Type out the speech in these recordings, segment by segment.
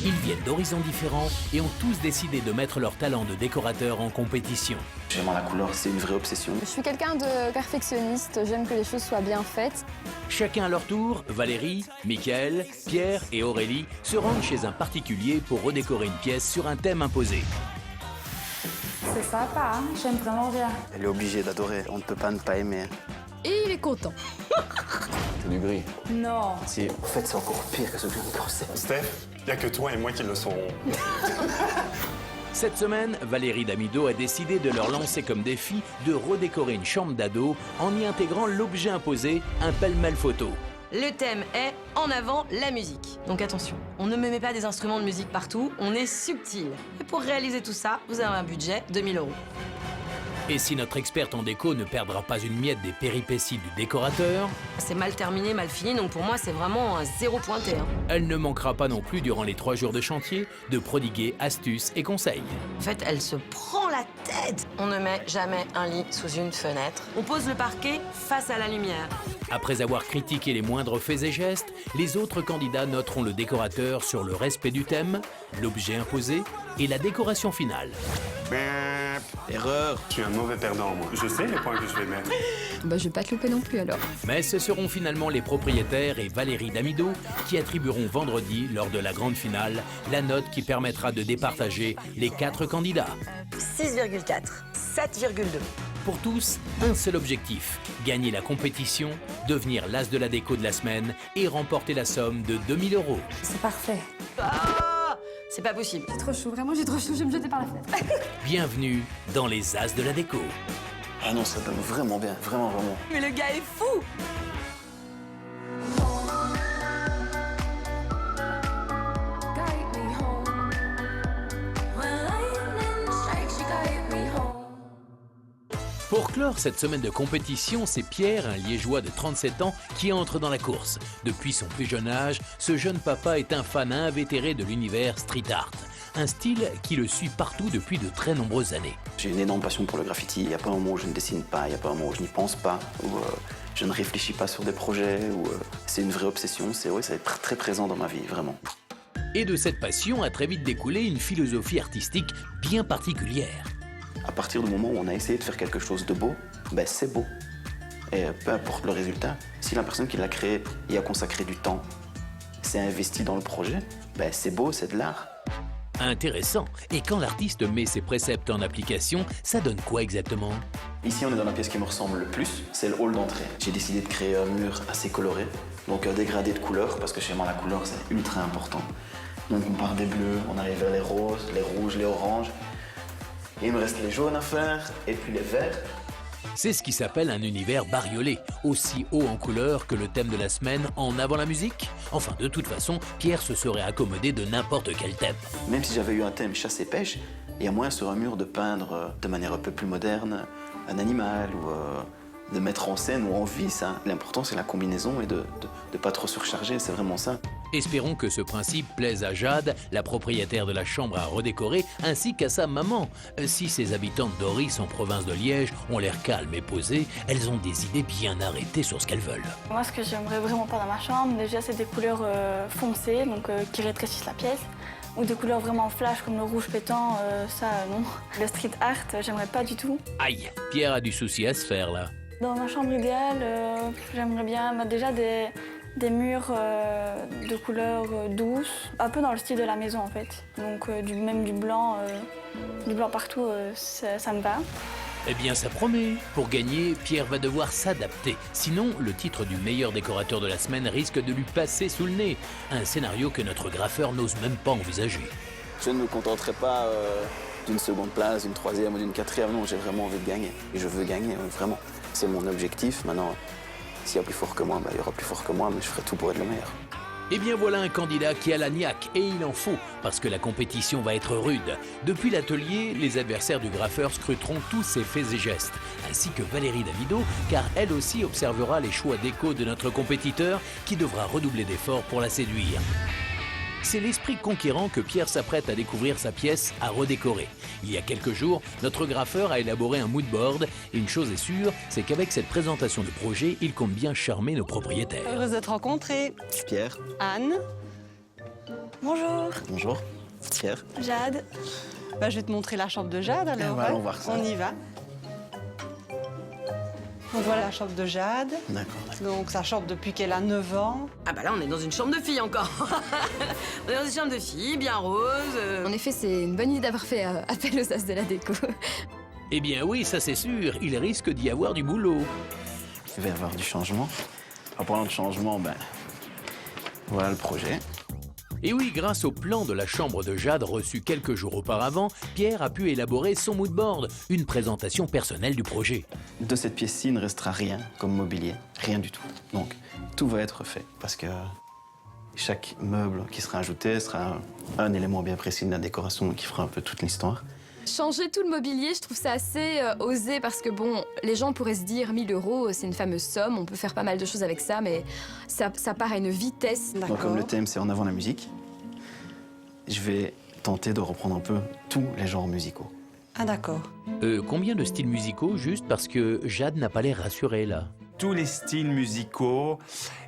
Ils viennent d'horizons différents et ont tous décidé de mettre leur talent de décorateur en compétition. J'aime la couleur, c'est une vraie obsession. Je suis quelqu'un de perfectionniste, j'aime que les choses soient bien faites. Chacun à leur tour, Valérie, Mickaël, Pierre et Aurélie se rendent chez un particulier pour redécorer une pièce sur un thème imposé. C'est sympa, hein, j'aime vraiment bien. Elle est obligée d'adorer, on ne peut pas ne pas aimer. Et il est content. C'est du gris. Non. Si, en fait, c'est encore pire que ce que je pensais. Steph, il n'y a que toi et moi qui le saurons. Cette semaine, Valérie Damido a décidé de leur lancer comme défi de redécorer une chambre d'ado en y intégrant l'objet imposé, un pêle-mêle photo. Le thème est en avant la musique. Donc attention, on ne me met pas des instruments de musique partout, on est subtil. Et pour réaliser tout ça, vous avez un budget de 1000 €. Et si notre experte en déco ne perdra pas une miette des péripéties du décorateur, C'est mal terminé, mal fini, donc pour moi c'est vraiment un 0 pointé. elle ne manquera pas non plus durant les 3 jours de chantier de prodiguer astuces et conseils. En fait, elle se prend la tête. On ne met jamais un lit sous une fenêtre. On pose le parquet face à la lumière. Après avoir critiqué les moindres faits et gestes, les autres candidats noteront le décorateur sur le respect du thème, l'objet imposé et la décoration finale. Erreur. Je suis un mauvais perdant, moi. Je sais les points que je vais mettre. Bah, je vais pas te louper non plus alors. Mais ce seront finalement les propriétaires et Valérie Damido qui attribueront vendredi, lors de la grande finale, la note qui permettra de départager les 4 candidats. 6,4, 7,2. Pour tous, un seul objectif, gagner la compétition, devenir l'as de la déco de la semaine et remporter la somme de 2000 €. C'est parfait. Ah, c'est pas possible. J'ai trop chaud, vraiment j'ai trop chaud, je vais me jeter par la fenêtre. Bienvenue dans les as de la déco. Ah non, ça donne vraiment bien, vraiment, vraiment. Mais le gars est fou. Pour clore cette semaine de compétition, c'est Pierre, un Liégeois de 37 ans, qui entre dans la course. Depuis son plus jeune âge, ce jeune papa est un fan invétéré de l'univers street art. Un style qui le suit partout depuis de très nombreuses années. J'ai une énorme passion pour le graffiti. Il n'y a pas un moment où je ne dessine pas, il n'y a pas un moment où je n'y pense pas, où je ne réfléchis pas sur des projets, où c'est une vraie obsession. C'est ça va être très présent dans ma vie, vraiment. Et de cette passion a très vite découlé une philosophie artistique bien particulière. À partir du moment où on a essayé de faire quelque chose de beau, ben c'est beau. Et peu importe le résultat, si la personne qui l'a créé y a consacré du temps, s'est investi dans le projet, ben c'est beau, c'est de l'art. Intéressant. Et quand l'artiste met ses préceptes en application, ça donne quoi exactement? Ici, on est dans la pièce qui me ressemble le plus, c'est le hall d'entrée. J'ai décidé de créer un mur assez coloré, donc un dégradé de couleurs, parce que chez moi, la couleur, c'est ultra important. Donc on part des bleus, on arrive vers les roses, les rouges, les oranges. Et il me reste les jaunes à faire, et puis les verts. C'est ce qui s'appelle un univers bariolé, aussi haut en couleur que le thème de la semaine en avant la musique. Enfin, de toute façon, Pierre se serait accommodé de n'importe quel thème. Même si j'avais eu un thème chasse et pêche, il y a moyen sur un mur de peindre de manière un peu plus moderne un animal ou de mettre en scène ou en vie ça. L'important, c'est la combinaison et de pas trop surcharger, c'est vraiment ça. Espérons que ce principe plaise à Jade, la propriétaire de la chambre à redécorer, ainsi qu'à sa maman. Si ces habitantes d'Oris, en province de Liège, ont l'air calmes et posées, elles ont des idées bien arrêtées sur ce qu'elles veulent. Moi, ce que j'aimerais vraiment pas dans ma chambre, déjà, c'est des couleurs foncées, donc qui rétrécissent la pièce, ou des couleurs vraiment flash comme le rouge pétant, ça, non. Le street art, j'aimerais pas du tout. Aïe, Pierre a du souci à se faire là. Dans ma chambre idéale, j'aimerais bien mettre déjà des murs de couleurs douces, un peu dans le style de la maison en fait. Donc même du blanc partout, ça me va. Eh bien, ça promet. Pour gagner, Pierre va devoir s'adapter. Sinon, le titre du meilleur décorateur de la semaine risque de lui passer sous le nez. Un scénario que notre graffeur n'ose même pas envisager. Je ne me contenterai pas d'une seconde place, d'une troisième ou d'une quatrième. Non, j'ai vraiment envie de gagner. Et je veux gagner, vraiment. C'est mon objectif. Maintenant, s'il y a plus fort que moi, il y aura plus fort que moi, mais je ferai tout pour être le meilleur. Eh bien voilà un candidat qui a la niaque, et il en faut, parce que la compétition va être rude. Depuis l'atelier, les adversaires du graffeur scruteront tous ses faits et gestes, ainsi que Valérie Damido, car elle aussi observera les choix déco de notre compétiteur, qui devra redoubler d'efforts pour la séduire. C'est l'esprit conquérant que Pierre s'apprête à découvrir sa pièce à redécorer. Il y a quelques jours, notre graffeur a élaboré un mood board, et une chose est sûre, c'est qu'avec cette présentation de projet, il compte bien charmer nos propriétaires. Heureuse de te rencontrer. Pierre. Anne. Bonjour, Bonjour, Pierre. Jade. Bah, je vais te montrer la chambre de Jade alors. ben, allons voir ça. On y va. Donc voilà la chambre de Jade. D'accord. Donc sa chambre depuis qu'elle a 9 ans. Ah bah là, on est dans une chambre de fille encore. On est dans une chambre de fille, bien rose. En effet, c'est une bonne idée d'avoir fait appel aux as de la déco. Eh bien oui, ça c'est sûr, il risque d'y avoir du boulot. Il va y avoir du changement. En parlant de changement, ben, voilà le projet. Et oui, grâce au plan de la chambre de Jade reçu quelques jours auparavant, Pierre a pu élaborer son mood board, une présentation personnelle du projet. De cette pièce-ci, il ne restera rien comme mobilier, rien du tout. Donc, tout va être fait parce que chaque meuble qui sera ajouté sera un élément bien précis de la décoration qui fera un peu toute l'histoire. Changer tout le mobilier, je trouve ça assez osé parce que bon, les gens pourraient se dire 1000 €, c'est une fameuse somme, on peut faire pas mal de choses avec ça, mais ça part à une vitesse. Donc, comme le thème, c'est en avant la musique, je vais tenter de reprendre un peu tous les genres musicaux. Ah d'accord. Combien de styles musicaux, juste parce que Jade n'a pas l'air rassurée là? Tous les styles musicaux,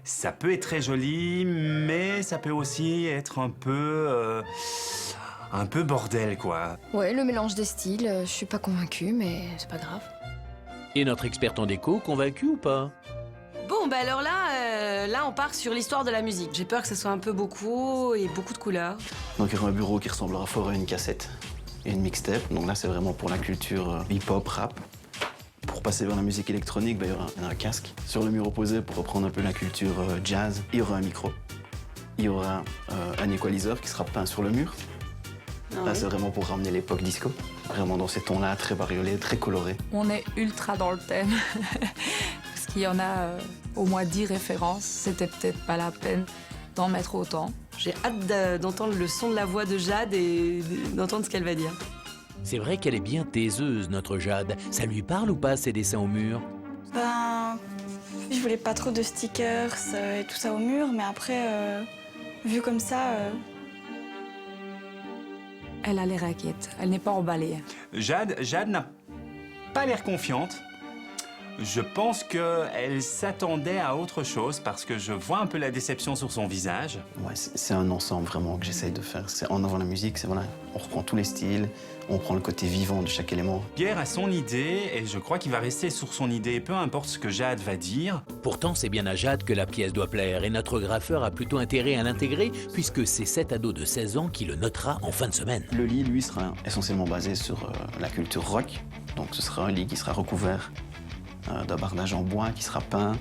ça peut être très joli, mais ça peut aussi être un peu bordel, quoi. Ouais, le mélange des styles, je suis pas convaincue, mais c'est pas grave. Et notre experte en déco, convaincue ou pas? Bon, bah alors là, on part sur l'histoire de la musique. J'ai peur que ce soit un peu beaucoup et beaucoup de couleurs. Donc, il y aura un bureau qui ressemblera fort à une cassette et une mixtape. Donc là, c'est vraiment pour la culture hip-hop, rap. Pour passer vers la musique électronique, bah, il y aura un casque. Sur le mur opposé, pour reprendre un peu la culture jazz, il y aura un micro. Il y aura un equalizer qui sera peint sur le mur. Là, c'est vraiment pour ramener l'époque disco. Vraiment dans ces tons-là, très bariolés, très colorés. On est ultra dans le thème. Parce qu'il y en a au moins 10 références. C'était peut-être pas la peine d'en mettre autant. J'ai hâte d'entendre le son de la voix de Jade et d'entendre ce qu'elle va dire. C'est vrai qu'elle est bien taiseuse, notre Jade. Ça lui parle ou pas, ces dessins au mur? Ben, je voulais pas trop de stickers et tout ça au mur, mais après, vu comme ça, Elle a l'air inquiète. Elle n'est pas emballée. Jade n'a pas l'air confiante. Je pense qu'elle s'attendait à autre chose parce que je vois un peu la déception sur son visage. Ouais, c'est un ensemble vraiment que j'essaye de faire. C'est en avant la musique, c'est voilà, on reprend tous les styles, on prend le côté vivant de chaque élément. Pierre a son idée et je crois qu'il va rester sur son idée, peu importe ce que Jade va dire. Pourtant, c'est bien à Jade que la pièce doit plaire et notre graffeur a plutôt intérêt à l'intégrer puisque c'est cet ado de 16 ans qui le notera en fin de semaine. Le lit, lui, sera essentiellement basé sur la culture rock. Donc ce sera un lit qui sera recouvert d'un bardage en bois qui sera peint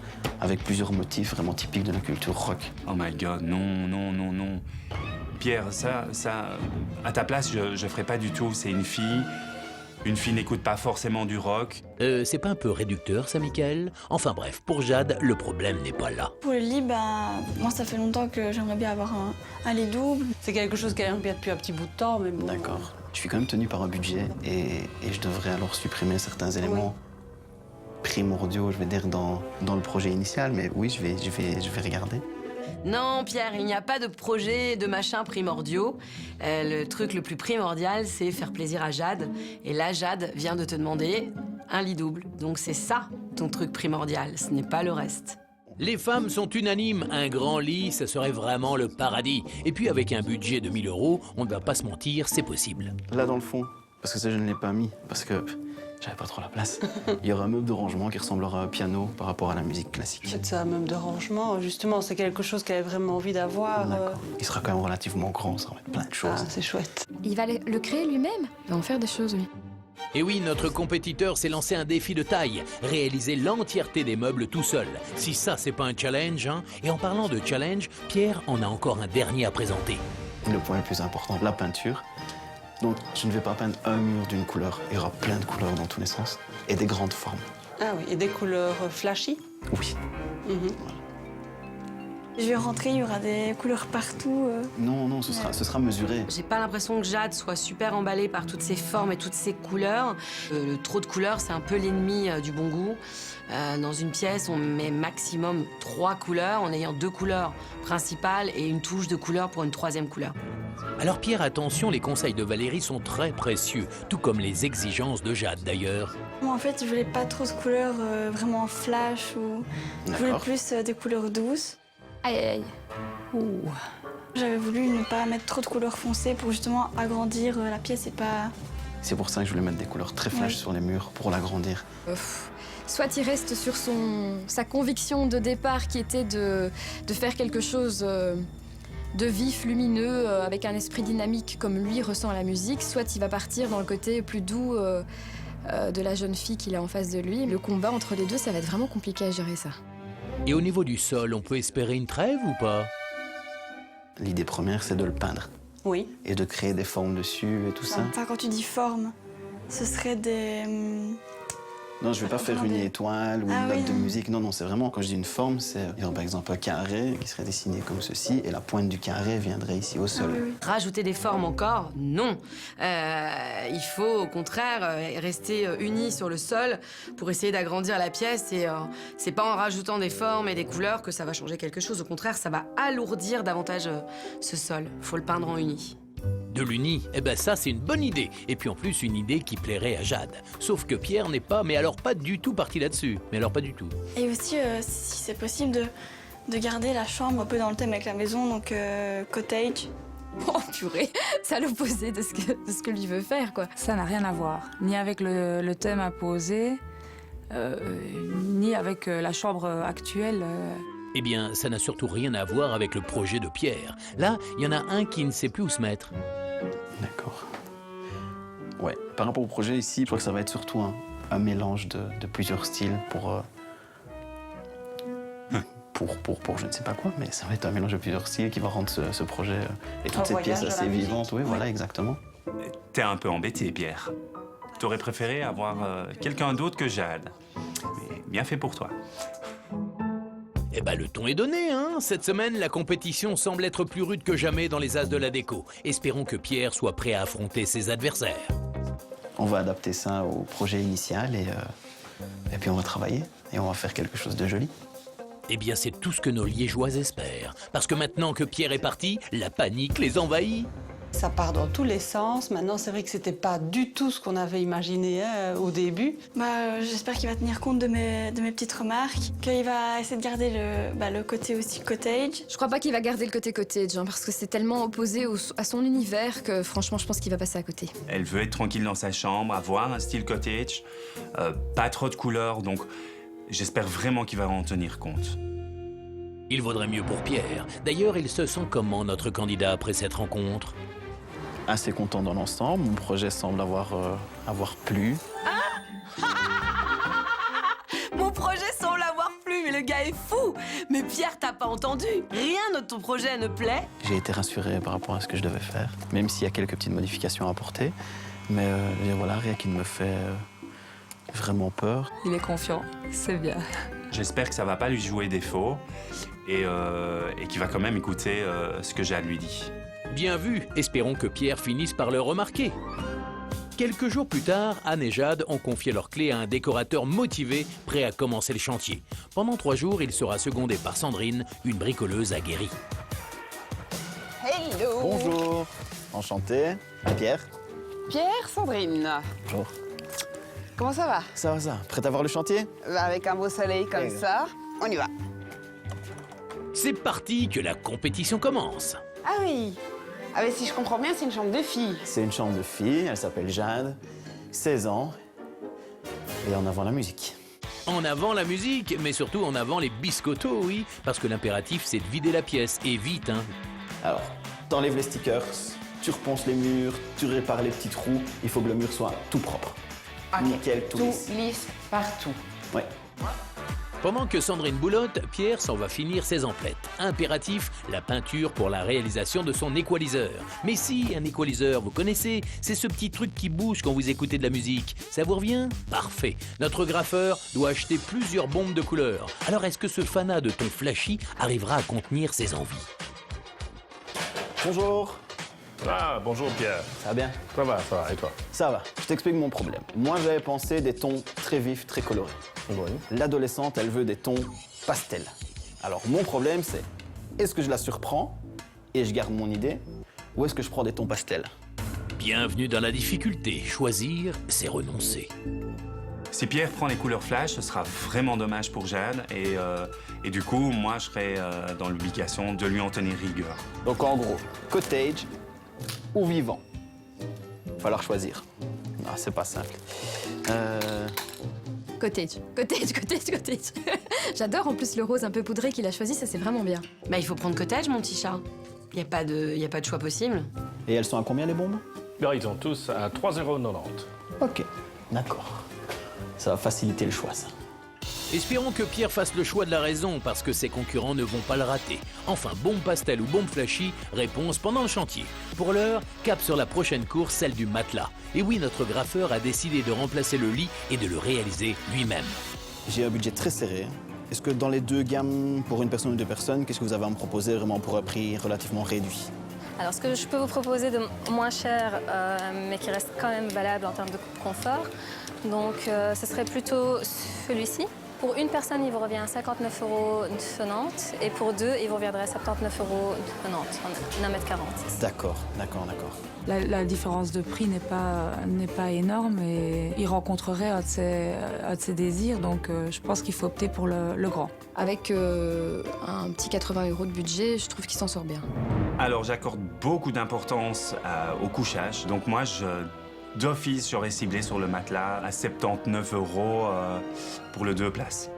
avec plusieurs motifs vraiment typiques de la culture rock. Oh my god, non, non, non, non. Pierre, ça, à ta place, je ferais pas du tout. C'est une fille. Une fille n'écoute pas forcément du rock. C'est pas un peu réducteur, ça, Michael? Enfin bref, pour Jade, le problème n'est pas là. pour le lit, ben, moi ça fait longtemps que j'aimerais bien avoir un lit double. C'est quelque chose qu'elle aime bien depuis un petit bout de temps, mais bon. D'accord. Je suis quand même tenu par un budget et je devrais alors supprimer certains éléments primordiaux, je vais dire, dans le projet initial. Mais oui, je vais regarder. Non, Pierre, il n'y a pas de projet, de machin primordiaux. Le truc le plus primordial, c'est faire plaisir à Jade. Et là, Jade vient de te demander un lit double. Donc c'est ça, ton truc primordial. Ce n'est pas le reste. Les femmes sont unanimes, un grand lit, ça serait vraiment le paradis. Et puis avec un budget de 1000 €, on ne va pas se mentir, c'est possible. Là, dans le fond, parce que ça, je ne l'ai pas mis, parce que j'avais pas trop la place. Il y aura un meuble de rangement qui ressemblera à un piano par rapport à la musique classique. C'est un meuble de rangement, justement, c'est quelque chose qu'elle a vraiment envie d'avoir. D'accord. Il sera quand même relativement grand, ça va mettre plein de choses. Ah, c'est chouette. Il va le créer lui-même. Il va en faire des choses, lui. Et oui, notre compétiteur s'est lancé un défi de taille, réaliser l'entièreté des meubles tout seul. Si ça, c'est pas un challenge, hein. Et en parlant de challenge, Pierre en a encore un dernier à présenter. Le point le plus important, la peinture. Donc, je ne vais pas peindre un mur d'une couleur. Il y aura plein de couleurs dans tous les sens et des grandes formes. Ah oui, et des couleurs flashy. Oui. Je vais rentrer, il y aura des couleurs partout. Non, ce sera mesuré. J'ai pas l'impression que Jade soit super emballée par toutes ces formes et toutes ces couleurs. Le trop de couleurs, c'est un peu l'ennemi du bon goût. Dans une pièce, on met maximum 3 couleurs, en ayant 2 couleurs principales et une touche de couleur pour une 3e couleur. Alors Pierre, attention, les conseils de Valérie sont très précieux, tout comme les exigences de Jade d'ailleurs. Moi, en fait, je voulais pas trop de couleurs vraiment flash ou... Je voulais D'accord. plus des couleurs douces. Aïe, aïe, aïe. Ouh. J'avais voulu ne pas mettre trop de couleurs foncées pour justement agrandir la pièce et pas... C'est pour ça que je voulais mettre des couleurs très flash sur les murs pour l'agrandir. Soit il reste sur sa conviction de départ qui était de faire quelque chose de vif, lumineux, avec un esprit dynamique comme lui ressent la musique, soit il va partir dans le côté plus doux de la jeune fille qu'il a en face de lui. Le combat entre les deux, ça va être vraiment compliqué à gérer ça. Et au niveau du sol, on peut espérer une trêve ou pas? L'idée première, c'est de le peindre Oui. et de créer des formes dessus et tout ça. Enfin, quand tu dis forme, ce serait des... Non, je vais pas faire une étoile ou une note de musique. Non, non, c'est vraiment, quand je dis une forme, c'est par exemple un carré qui serait dessiné comme ceci et la pointe du carré viendrait ici au sol. Rajouter des formes encore? Non. Il faut au contraire rester unis sur le sol pour essayer d'agrandir la pièce et c'est pas en rajoutant des formes et des couleurs que ça va changer quelque chose. Au contraire, ça va alourdir davantage ce sol. Faut le peindre en uni. De l'uni, eh ben ça c'est une bonne idée. Et puis en plus une idée qui plairait à Jade. Sauf que Pierre n'est pas, mais alors pas du tout parti là-dessus. Mais alors pas du tout. Et aussi, si c'est possible, de garder la chambre un peu dans le thème avec la maison, donc cottage. Oh purée, c'est à l'opposé de ce que lui veut faire, quoi. Ça n'a rien à voir, ni avec le thème imposé, ni avec la chambre actuelle. Eh bien, ça n'a surtout rien à voir avec le projet de Pierre. Là, il y en a un qui ne sait plus où se mettre. D'accord. Ouais, par rapport au projet ici, je crois que ça va être surtout un mélange de plusieurs styles pour je ne sais pas quoi, mais ça va être un mélange de plusieurs styles qui va rendre ce projet et toutes ces pièces assez vivantes. Oui, voilà, exactement. T'es un peu embêté, Pierre. T'aurais préféré avoir quelqu'un d'autre que Jade. Mais bien fait pour toi. Eh ben, le ton est donné, hein. Cette semaine, la compétition semble être plus rude que jamais dans les As de la déco. Espérons que Pierre soit prêt à affronter ses adversaires. On va adapter ça au projet initial et puis on va travailler et on va faire quelque chose de joli. Eh bien, c'est tout ce que nos Liégeois espèrent. Parce que maintenant que Pierre est parti, la panique les envahit. Ça part dans tous les sens. Maintenant, c'est vrai que c'était pas du tout ce qu'on avait imaginé au début. J'espère qu'il va tenir compte de mes petites remarques, qu'il va essayer de garder le côté aussi cottage. Je crois pas qu'il va garder le côté cottage, hein, parce que c'est tellement opposé à son univers que franchement, je pense qu'il va passer à côté. Elle veut être tranquille dans sa chambre, avoir un style cottage, pas trop de couleurs, donc j'espère vraiment qu'il va en tenir compte. Il vaudrait mieux pour Pierre. D'ailleurs, il se sent comment, notre candidat, après cette rencontre? Assez content dans l'ensemble. Mon projet semble avoir plu. Mon projet semble avoir plu, mais le gars est fou. Mais Pierre, t'as pas entendu? Rien de ton projet ne plaît? J'ai été rassuré par rapport à ce que je devais faire, même s'il y a quelques petites modifications à apporter. Mais voilà, rien qui ne me fait vraiment peur. Il est confiant, c'est bien. J'espère que ça va pas lui jouer défaut et qu'il va quand même écouter ce que Jade lui dit. Bien vu, espérons que Pierre finisse par le remarquer. Quelques jours plus tard, Anne et Jade ont confié leurs clés à un décorateur motivé, prêt à commencer le chantier. Pendant 3 jours, il sera secondé par Sandrine, une bricoleuse aguerrie. Hello! Bonjour, enchanté. Pierre. Pierre, Sandrine. Bonjour. Comment ça va? Ça va, ça. Prête à voir le chantier? Avec un beau soleil comme ça, on y va. C'est parti que la compétition commence. Ah oui. Ah mais si je comprends bien, c'est une chambre de fille. C'est une chambre de fille, elle s'appelle Jade, 16 ans, et en avant la musique. En avant la musique, mais surtout en avant les biscottos, oui, parce que l'impératif c'est de vider la pièce, et vite, hein. Alors, t'enlèves les stickers, tu reponces les murs, tu répares les petits trous, il faut que le mur soit tout propre. Okay. Nickel, tout lisse. Lisse partout. Ouais. Pendant que Sandrine boulotte, Pierre s'en va finir ses emplettes. Impératif, la peinture pour la réalisation de son équaliseur. Mais si, un équaliseur, vous connaissez, c'est ce petit truc qui bouge quand vous écoutez de la musique. Ça vous revient? Parfait. Notre graffeur doit acheter plusieurs bombes de couleurs. Alors est-ce que ce fanat de ton flashy arrivera à contenir ses envies? Bonjour. Ah, bonjour Pierre. Ça va bien? Ça va, et toi? Ça va. Je t'explique mon problème. Moi, j'avais pensé des tons très vifs, très colorés. Oui. L'adolescente, elle veut des tons pastels. Alors, mon problème, c'est est-ce que je la surprends et je garde mon idée ou est-ce que je prends des tons pastels? Bienvenue dans la difficulté. Choisir, c'est renoncer. Si Pierre prend les couleurs flash, ce sera vraiment dommage pour Jeanne. Et du coup, moi, je serai dans l'obligation de lui en tenir rigueur. Donc en gros, cottage ou vivant. Il va falloir choisir. Non, c'est pas simple. Cottage. J'adore en plus le rose un peu poudré qu'il a choisi, ça c'est vraiment bien. Bah, il faut prendre cottage, mon petit chat. Il n'y a pas de choix possible. Et elles sont à combien les bombes? Là, ils sont tous à 3,90 €. Ok, d'accord. Ça va faciliter le choix, ça. Espérons que Pierre fasse le choix de la raison parce que ses concurrents ne vont pas le rater. Enfin, bombe pastel ou bombe flashy, réponse pendant le chantier. Pour l'heure, cap sur la prochaine course, celle du matelas. Et oui, notre graffeur a décidé de remplacer le lit et de le réaliser lui-même. J'ai un budget très serré. Est-ce que dans les deux gammes, pour une personne ou deux personnes, qu'est-ce que vous avez à me proposer vraiment pour un prix relativement réduit? Alors, ce que je peux vous proposer de moins cher, mais qui reste quand même valable en termes de confort, donc ce serait plutôt celui-ci. Pour une personne, il vous revient à 59,90 € et pour deux, il vous reviendrait à 79,90 € en 1,40 m. D'accord. La différence de prix n'est pas énorme et il rencontrerait un de ses désirs, donc je pense qu'il faut opter pour le grand. Avec un petit 80 € de budget, je trouve qu'il s'en sort bien. Alors, j'accorde beaucoup d'importance au couchage. Donc moi, d'office, j'aurais ciblé sur le matelas à 79 € pour le 2 places.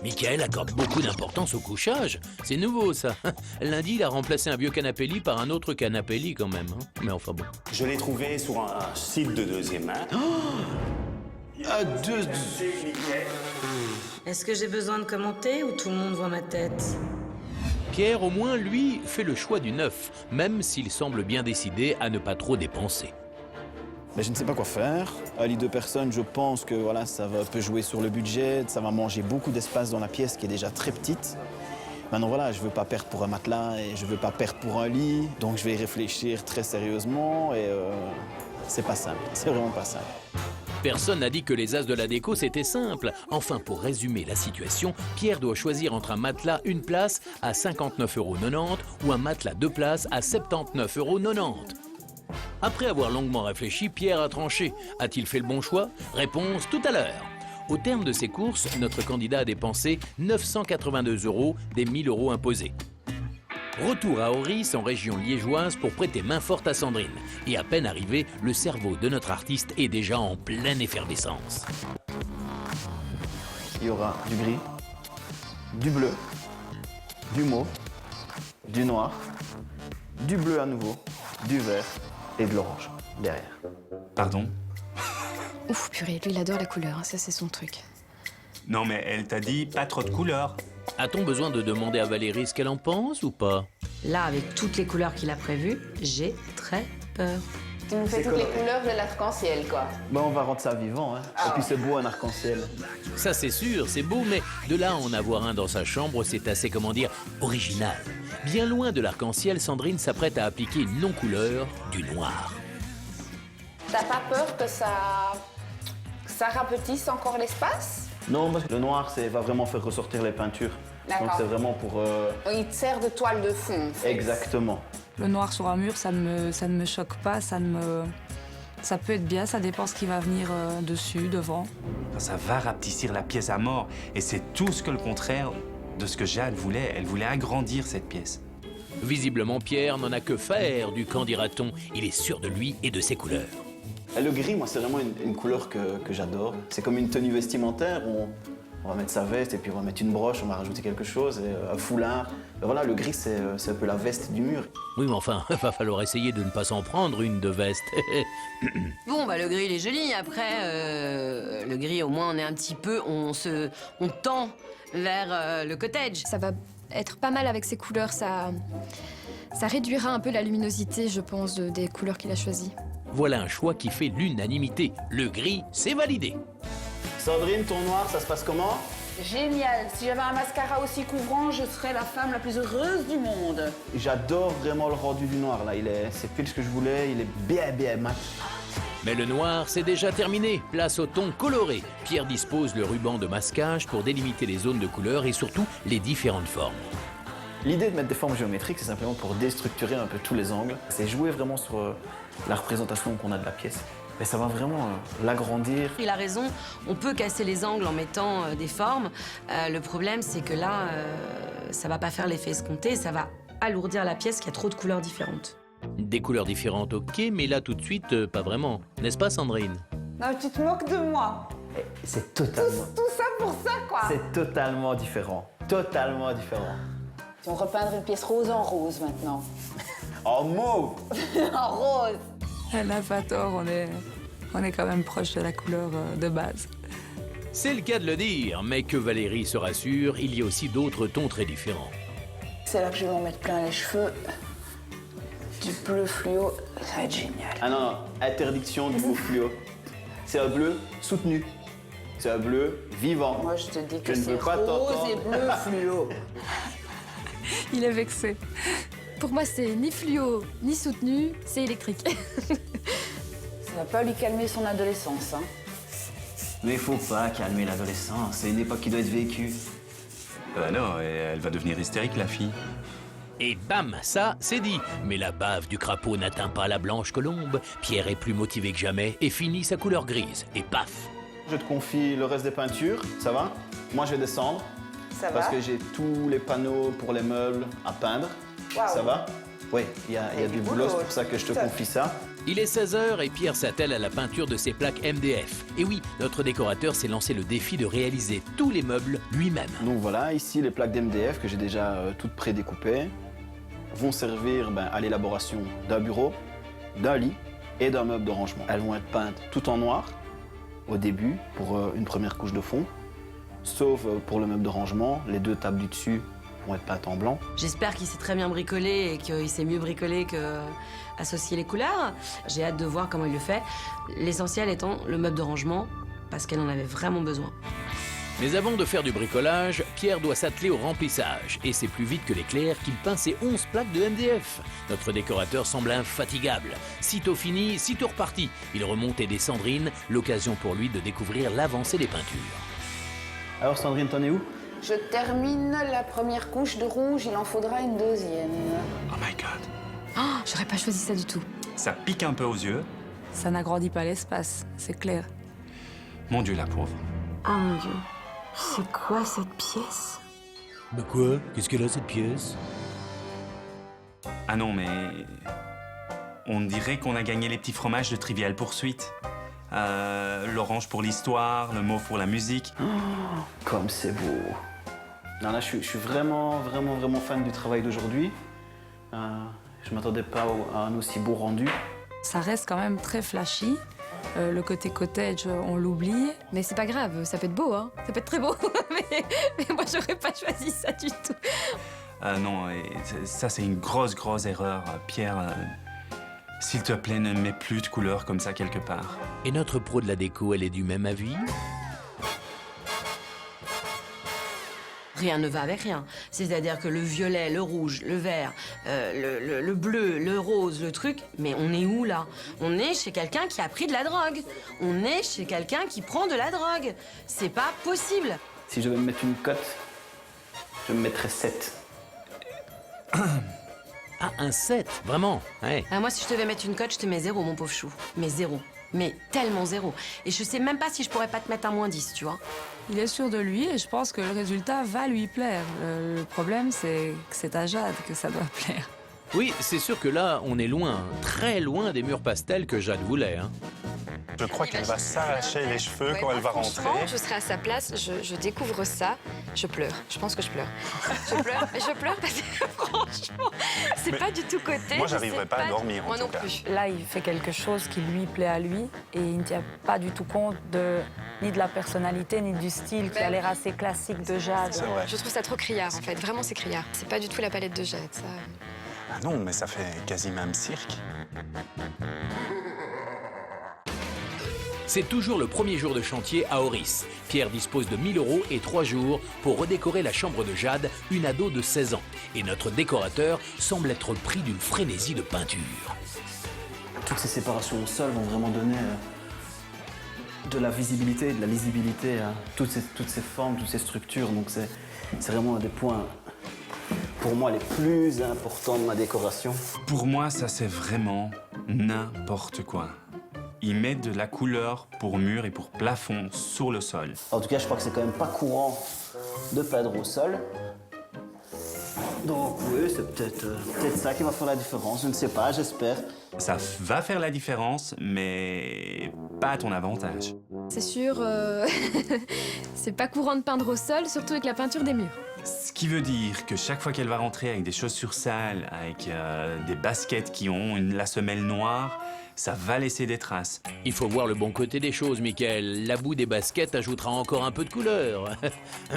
Michael accorde beaucoup d'importance au couchage. C'est nouveau, ça. Lundi, il a remplacé un vieux canapé lit par un autre canapé lit, quand même. Hein. Mais enfin bon. Je l'ai trouvé sur un site de deuxième main. Est-ce que j'ai besoin de commenter ou tout le monde voit ma tête? Pierre, au moins, lui, fait le choix du neuf, même s'il semble bien décidé à ne pas trop dépenser. Mais je ne sais pas quoi faire. Un lit de personnes, je pense que voilà, ça va un peu jouer sur le budget, ça va manger beaucoup d'espace dans la pièce qui est déjà très petite. Maintenant voilà, je ne veux pas perdre pour un matelas et je ne veux pas perdre pour un lit, donc je vais y réfléchir très sérieusement et c'est pas simple, c'est vraiment pas simple. Personne n'a dit que les as de la déco, c'était simple. Enfin, pour résumer la situation, Pierre doit choisir entre un matelas une place à 59,90 € ou un matelas deux places à 79,90 €. Après avoir longuement réfléchi, Pierre a tranché. A-t-il fait le bon choix? Réponse tout à l'heure. Au terme de ses courses, notre candidat a dépensé 982 € des 1 000 € imposés. Retour à Auris, en région liégeoise, pour prêter main forte à Sandrine. Et à peine arrivé, le cerveau de notre artiste est déjà en pleine effervescence. Il y aura du gris, du bleu, du mauve, du noir, du bleu à nouveau, du vert et de l'orange derrière. Pardon? Ouf, purée, lui il adore la couleur, hein, ça c'est son truc. Non, mais elle t'a dit pas trop de couleurs. A-t-on besoin de demander à Valérie ce qu'elle en pense ou pas? Là, avec toutes les couleurs qu'il a prévues, j'ai très peur. Tu nous fais toutes les couleurs de l'arc-en-ciel, quoi. Bon, on va rendre ça vivant, hein. Et puis c'est beau un arc-en-ciel. Ça c'est sûr, c'est beau, mais de là à en avoir un dans sa chambre, c'est assez, comment dire, original. Bien loin de l'arc-en-ciel, Sandrine s'apprête à appliquer une non-couleur, du noir. T'as pas peur que ça rapetisse encore l'espace? Non, parce que le noir, va vraiment faire ressortir les peintures. Donc c'est vraiment pour... Il te sert de toile de fond, en fait. Exactement. Le noir sur un mur, ça ne me choque pas, ça peut être bien, ça dépend ce qui va venir dessus, devant. Ça va rapetissir la pièce à mort. Et c'est tout ce que le contraire de ce que Jeanne voulait. Elle voulait agrandir cette pièce. Visiblement, Pierre n'en a que faire du qu'en dira-t-on. Il est sûr de lui et de ses couleurs. Le gris, moi, c'est vraiment une couleur que j'adore. C'est comme une tenue vestimentaire. On va mettre sa veste et puis on va mettre une broche, on va rajouter quelque chose, et un foulard. Et voilà, le gris, c'est un peu la veste du mur. Oui, mais enfin, va falloir essayer de ne pas s'en prendre une de veste. Bon, bah le gris, il est joli. Après, le gris, au moins, on est un petit peu... On tend vers le cottage. Ça va être pas mal avec ses couleurs, ça réduira un peu la luminosité, je pense, des couleurs qu'il a choisies. Voilà un choix qui fait l'unanimité. Le gris, c'est validé. Sandrine, ton noir, ça se passe comment? Génial. Si j'avais un mascara aussi couvrant, je serais la femme la plus heureuse du monde. J'adore vraiment le rendu du noir, là. C'est pile ce que je voulais, il est bien mat. Mais le noir, c'est déjà terminé. Place au ton coloré. Pierre dispose le ruban de masquage pour délimiter les zones de couleur et surtout les différentes formes. L'idée de mettre des formes géométriques, c'est simplement pour déstructurer un peu tous les angles. C'est jouer vraiment sur la représentation qu'on a de la pièce. Mais ça va vraiment l'agrandir. Il a raison, on peut casser les angles en mettant des formes. Le problème, c'est que là, ça va pas faire l'effet escompté, ça va alourdir la pièce qui a trop de couleurs différentes. Des couleurs différentes, ok, mais là tout de suite, pas vraiment. N'est-ce pas, Sandrine? Non, tu te moques de moi. C'est totalement... Tout ça pour ça, quoi. C'est totalement différent. Totalement différent. Si on repeindre une pièce rose en rose maintenant. En mauve. En rose. Elle n'a pas tort, on est quand même proche de la couleur de base. C'est le cas de le dire, mais que Valérie se rassure, il y a aussi d'autres tons très différents. C'est là que je vais en mettre plein les cheveux. Du bleu fluo, ça va être génial. Ah non, non, interdiction du bleu fluo. C'est un bleu soutenu. C'est un bleu vivant. Moi, je te dis que Je ne c'est veux pas rose t'entendre. et bleu fluo. Il est vexé. Pour moi, c'est ni fluo, ni soutenu, c'est électrique. Ça va pas lui calmer son adolescence, hein. Mais il faut pas calmer l'adolescence. C'est une époque qui doit être vécue. Non, elle va devenir hystérique, la fille. Et bam, ça, c'est dit. Mais la bave du crapaud n'atteint pas la blanche colombe. Pierre est plus motivé que jamais et finit sa couleur grise. Et paf! Je te confie le reste des peintures, ça va? Moi, je vais descendre. Ça Parce va que j'ai tous les panneaux pour les meubles à peindre. Waouh. Ça va? Oui, il y a du boulot, c'est pour ça que je te confie ça. Il est 16h et Pierre s'attelle à la peinture de ses plaques MDF. Et oui, notre décorateur s'est lancé le défi de réaliser tous les meubles lui-même. Donc voilà, ici, les plaques d'MDF que j'ai déjà toutes prédécoupées vont servir à l'élaboration d'un bureau, d'un lit et d'un meuble de rangement. Elles vont être peintes tout en noir au début pour une première couche de fond, sauf pour le meuble de rangement, les deux tables du dessus vont être peintes en blanc. J'espère qu'il s'est très bien bricolé et qu'il sait mieux bricoler que associer les couleurs. J'ai hâte de voir comment il le fait. L'essentiel étant le meuble de rangement, parce qu'elle en avait vraiment besoin. Mais avant de faire du bricolage, Pierre doit s'atteler au remplissage. Et c'est plus vite que l'éclair qu'il peint ses 11 plaques de MDF. Notre décorateur semble infatigable. Sitôt fini, sitôt reparti. Il remonte aider Sandrine, l'occasion pour lui de découvrir l'avancée des peintures. Alors Sandrine, t'en es où? Je termine la première couche de rouge, il en faudra une deuxième. Oh my God. Oh, j'aurais pas choisi ça du tout. Ça pique un peu aux yeux. Ça n'agrandit pas l'espace, c'est clair. Mon Dieu, la pauvre. Oh mon Dieu, c'est quoi cette pièce? Mais quoi? Qu'est-ce qu'elle a cette pièce? Ah non, mais... On dirait qu'on a gagné les petits fromages de Trivial Poursuite. L'orange pour l'histoire, le mauve pour la musique. Oh, comme c'est beau. Non, là, je suis vraiment fan du travail d'aujourd'hui. Je m'attendais pas à un aussi beau rendu. Ça reste quand même très flashy. Le côté cottage, on l'oublie. Mais c'est pas grave, ça peut être beau, hein. Ça peut être très beau, mais moi j'aurais pas choisi ça du tout. Non, ça c'est une grosse erreur. Pierre, s'il te plaît, ne mets plus de couleurs comme ça quelque part. Et notre pro de la déco, elle est du même avis? Rien ne va avec rien. C'est-à-dire que le violet, le rouge, le vert, le bleu, le rose, le truc... Mais on est où, là? On est chez quelqu'un qui a pris de la drogue. On est chez quelqu'un qui prend de la drogue. C'est pas possible. Si je devais me mettre une cote, je me mettrais 7. Ah, un 7, vraiment, ouais. Moi, si je devais mettre une cote, je te mets 0, mon pauvre chou. Mais 0. Mais tellement 0. Et je sais même pas si je pourrais pas te mettre un -10, tu vois. Il est sûr de lui et je pense que le résultat va lui plaire. Le problème, c'est que c'est à Jade que ça doit plaire. Oui, c'est sûr que là, on est loin, très loin des murs pastels que Jade voulait, hein. Je crois qu'elle va s'arracher les cheveux quand elle va rentrer. Franchement, je serais à sa place, je découvre ça, je pleure. Je pense que je pleure. Je pleure parce que franchement, c'est pas du tout coté. Moi, j'arriverai pas à dormir, en Moi tout non cas. plus. Là, il fait quelque chose qui lui plaît à lui et il ne tient pas du tout compte ni de la personnalité, ni du style qui a l'air assez classique de Jade. C'est vrai. Je trouve ça trop criard en fait, vraiment c'est criard. C'est pas du tout la palette de Jade, ça. Ah non, mais ça fait quasi même cirque. C'est toujours le premier jour de chantier à Oris. Pierre dispose de 1000 € et 3 jours pour redécorer la chambre de Jade, une ado de 16 ans. Et notre décorateur semble être pris d'une frénésie de peinture. Toutes ces séparations au sol vont vraiment donner de la visibilité, de la lisibilité à toutes ces formes, toutes ces structures. Donc c'est vraiment un des points, pour moi, les plus importants de ma décoration. Pour moi, ça c'est vraiment n'importe quoi. ils mettent de la couleur pour mur et pour plafond sur le sol. En tout cas, je crois que c'est quand même pas courant de peindre au sol. Donc oui, c'est peut-être ça qui va faire la différence, je ne sais pas, j'espère. Ça va faire la différence, mais pas à ton avantage. C'est sûr, c'est pas courant de peindre au sol, surtout avec la peinture des murs. Ce qui veut dire que chaque fois qu'elle va rentrer avec des chaussures sales, avec des baskets qui ont la semelle noire, ça va laisser des traces. Il faut voir le bon côté des choses, Mickaël. La boue des baskets ajoutera encore un peu de couleur.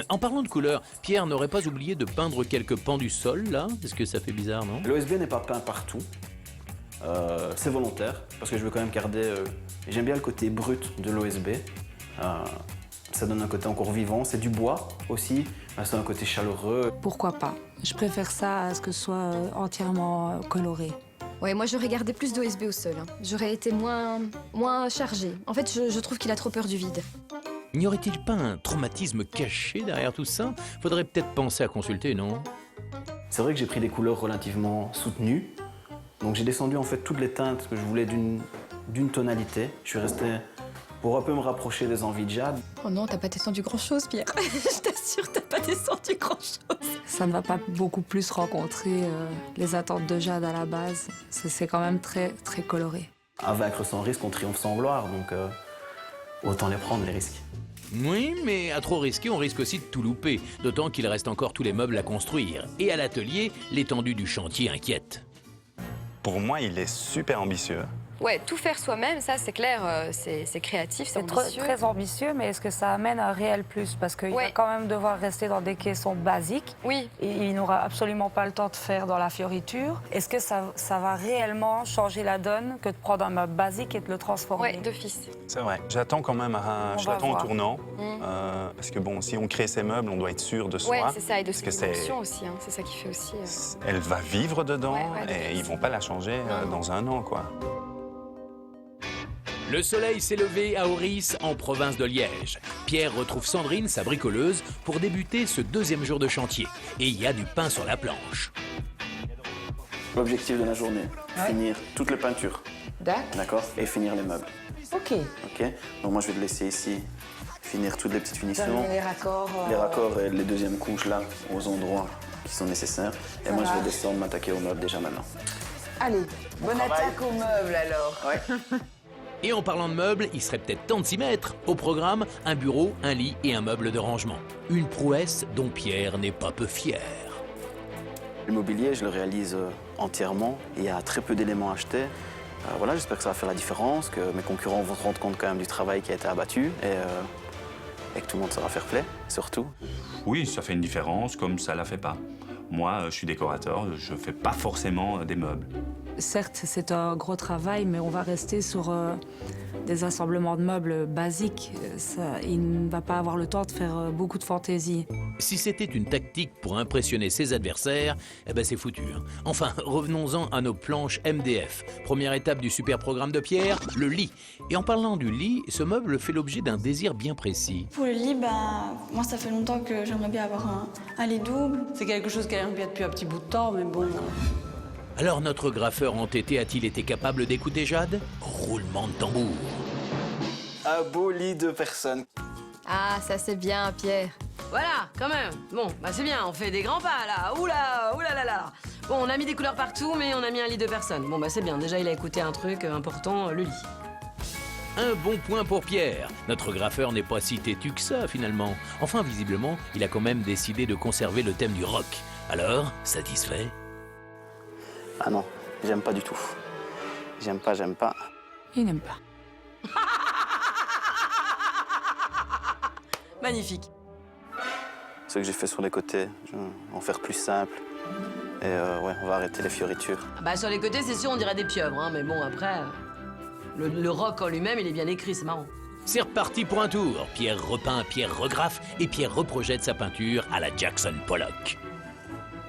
En parlant de couleur, Pierre n'aurait pas oublié de peindre quelques pans du sol, là? Est-ce que ça fait bizarre, non? L'OSB n'est pas peint partout. C'est volontaire, parce que je veux quand même garder... J'aime bien le côté brut de l'OSB. Ça donne un côté encore vivant. C'est du bois aussi, c'est un côté chaleureux. Pourquoi pas? Je préfère ça à ce que ce soit entièrement coloré. Ouais, moi j'aurais gardé plus d'OSB au sol. J'aurais été moins chargée. En fait, je trouve qu'il a trop peur du vide. N'y aurait-il pas un traumatisme caché derrière tout ça? Faudrait peut-être penser à consulter, non? C'est vrai que j'ai pris des couleurs relativement soutenues. Donc j'ai descendu en fait toutes les teintes que je voulais d'une tonalité. Je suis resté pour un peu me rapprocher des envies de Jade. Oh non, t'as pas descendu grand-chose, Pierre. Je t'assure, t'as pas descendu grand-chose. Ça ne va pas beaucoup plus rencontrer les attentes de Jade à la base. C'est quand même très, très coloré. À vaincre sans risque, on triomphe sans gloire, donc autant les prendre, les risques. Oui, mais à trop risquer, on risque aussi de tout louper. D'autant qu'il reste encore tous les meubles à construire. Et à l'atelier, l'étendue du chantier inquiète. Pour moi, il est super ambitieux. Ouais, tout faire soi-même, ça c'est clair, c'est créatif, c'est ambitieux. Très ambitieux, mais est-ce que ça amène un réel plus? Parce qu'il va quand même devoir rester dans des caissons basiques. Oui. Et il n'aura absolument pas le temps de faire dans la fioriture. Est-ce que ça va réellement changer la donne que de prendre un meuble basique et de le transformer? Oui, d'office. C'est vrai. J'attends quand même je l'attends au tournant. Parce que bon, si on crée ces meubles, on doit être sûr de soi. Oui, c'est ça, et de ses dimensions aussi. Hein. C'est ça qui fait aussi... Elle va vivre dedans et ils vont pas la changer dans un an, quoi. Le soleil s'est levé à Auris, en province de Liège. Pierre retrouve Sandrine, sa bricoleuse, pour débuter ce deuxième jour de chantier. Et il y a du pain sur la planche. L'objectif de la journée, finir toutes les peintures. D'accord. Et finir les meubles. Ok. Ok. Donc moi, je vais te laisser ici finir toutes les petites finitions. Les raccords. Les raccords et les deuxièmes couches là, aux endroits qui sont nécessaires. Et moi, je vais descendre, m'attaquer aux meubles déjà maintenant. Allez, bonne attaque aux meubles alors. Ouais. Et en parlant de meubles, il serait peut-être temps de s'y mettre. Au programme, un bureau, un lit et un meuble de rangement. Une prouesse dont Pierre n'est pas peu fier. Le mobilier, je le réalise entièrement. Il y a très peu d'éléments achetés. Voilà, j'espère que ça va faire la différence, que mes concurrents vont se rendre compte quand même du travail qui a été abattu et que tout le monde sera fair play, surtout. Oui, ça fait une différence, comme ça la fait pas. Moi, je suis décorateur, je fais pas forcément des meubles. Certes, c'est un gros travail, mais on va rester sur des assemblements de meubles basiques. Il ne va pas avoir le temps de faire beaucoup de fantaisie. Si c'était une tactique pour impressionner ses adversaires, eh ben c'est foutu. Enfin, revenons-en à nos planches MDF. Première étape du super programme de Pierre, le lit. Et en parlant du lit, ce meuble fait l'objet d'un désir bien précis. Pour le lit, moi ça fait longtemps que j'aimerais bien avoir un lit double. C'est quelque chose qui aime bien depuis un petit bout de temps, mais bon... Alors notre graffeur entêté a-t-il été capable d'écouter Jade? Roulement de tambour. Un beau lit de personnes. Ah, ça c'est bien, Pierre. Voilà, quand même. Bon, c'est bien, on fait des grands pas, là. Oula, oula là là. Bon, on a mis des couleurs partout, mais on a mis un lit de personnes. Bon, c'est bien. Déjà, il a écouté un truc important, le lit. Un bon point pour Pierre. Notre graffeur n'est pas si têtu que ça, finalement. Enfin, visiblement, il a quand même décidé de conserver le thème du rock. Alors, satisfait? Ah non, j'aime pas du tout. J'aime pas. Il n'aime pas. Magnifique. Ce que j'ai fait sur les côtés, je vais en faire plus simple. Et ouais, on va arrêter les fioritures. Sur les côtés, c'est sûr, on dirait des pieuvres, hein, mais bon, après, le rock en lui-même, il est bien écrit, c'est marrant. C'est reparti pour un tour. Pierre repeint, Pierre regraffe et Pierre reprojette sa peinture à la Jackson Pollock.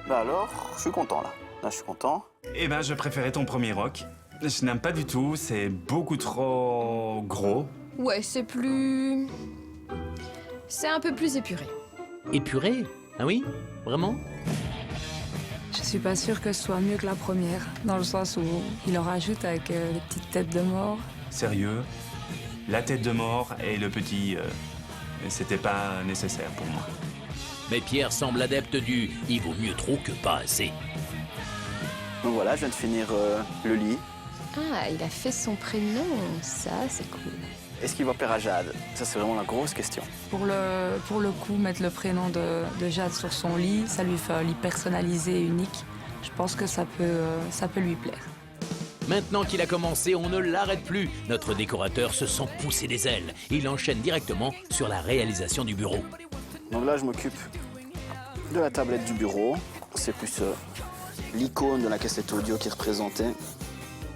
Alors, je suis content là. Là, je suis content. Eh ben, je préférais ton premier rock. Je n'aime pas du tout, c'est beaucoup trop gros. Ouais, c'est plus... C'est un peu plus épuré. Épuré? Ah oui? Vraiment? Je suis pas sûre que ce soit mieux que la première, dans le sens où il en rajoute avec les petites têtes de mort. sérieux, la tête de mort et le petit... c'était pas nécessaire pour moi. Mais Pierre semble adepte du « il vaut mieux trop que pas assez ». Donc voilà, je viens de finir le lit. Ah, il a fait son prénom, ça c'est cool. Est-ce qu'il va plaire à Jade? Ça, c'est vraiment la grosse question. Pour le coup, mettre le prénom de Jade sur son lit, ça lui fait un lit personnalisé et unique. Je pense que ça peut lui plaire. Maintenant qu'il a commencé, on ne l'arrête plus. Notre décorateur se sent pousser des ailes. Il enchaîne directement sur la réalisation du bureau. Donc là, je m'occupe de la tablette du bureau. C'est plus l'icône de la cassette audio qui est représentée.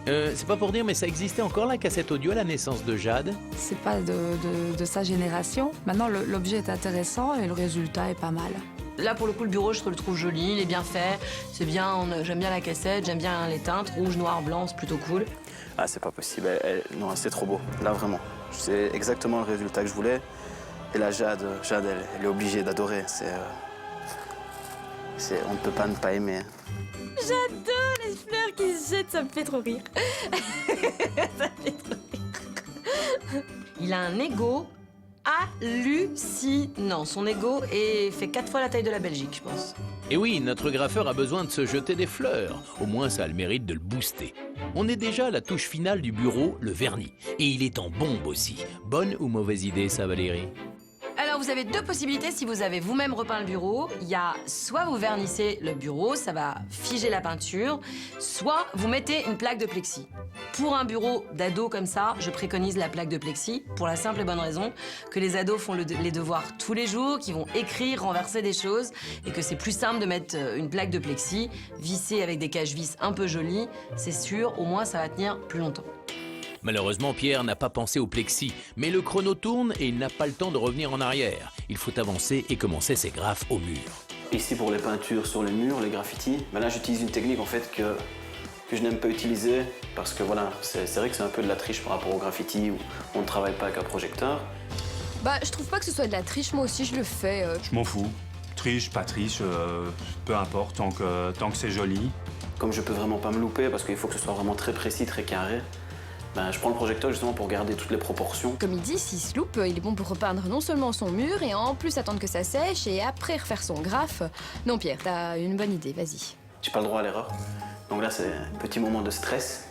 C'est pas pour dire, mais ça existait encore la cassette audio à la naissance de Jade? C'est pas de sa génération. Maintenant, l'objet est intéressant et le résultat est pas mal. Là, pour le coup, le bureau, je le trouve joli, il est bien fait. C'est bien, j'aime bien la cassette, j'aime bien les teintes, rouge, noir, blanc, c'est plutôt cool. Ah, c'est pas possible. Non, c'est trop beau. Là, vraiment. C'est exactement le résultat que je voulais. Et là, Jade, elle est obligée d'adorer. On ne peut pas ne pas aimer. J'adore les fleurs qui se jettent, ça me fait trop rire. Ça me fait trop rire. Il a un ego hallucinant. Son ego fait 4 fois la taille de la Belgique, je pense. Et oui, notre graffeur a besoin de se jeter des fleurs. Au moins, ça a le mérite de le booster. On est déjà à la touche finale du bureau, le vernis. Et il est en bombe aussi. Bonne ou mauvaise idée, ça, Valérie? Alors, vous avez 2 possibilités si vous avez vous-même repeint le bureau. Il y a soit vous vernissez le bureau, ça va figer la peinture, soit vous mettez une plaque de plexi. Pour un bureau d'ado comme ça, je préconise la plaque de plexi pour la simple et bonne raison que les ados font les devoirs tous les jours, qu'ils vont écrire, renverser des choses et que c'est plus simple de mettre une plaque de plexi, vissée avec des cache-vis un peu jolies. C'est sûr, au moins ça va tenir plus longtemps. Malheureusement, Pierre n'a pas pensé au plexi, mais le chrono tourne et il n'a pas le temps de revenir en arrière. Il faut avancer et commencer ses graphes au mur. Ici, pour les peintures sur les murs, les graffitis, mais là, j'utilise une technique en fait que je n'aime pas utiliser parce que voilà, c'est vrai que c'est un peu de la triche par rapport au graffiti où on ne travaille pas avec un projecteur. Bah, je trouve pas que ce soit de la triche, moi aussi je le fais. Je m'en fous. Triche, pas triche, peu importe, tant que c'est joli. Comme je peux vraiment pas me louper parce qu'il faut que ce soit vraiment très précis, très carré, ben, je prends le projecteur justement pour garder toutes les proportions. Comme il dit, s'il se loupe, il est bon pour repeindre non seulement son mur et en plus attendre que ça sèche et après refaire son graphe. Non Pierre, t'as une bonne idée, vas-y. J'ai pas le droit à l'erreur. Donc là, c'est un petit moment de stress.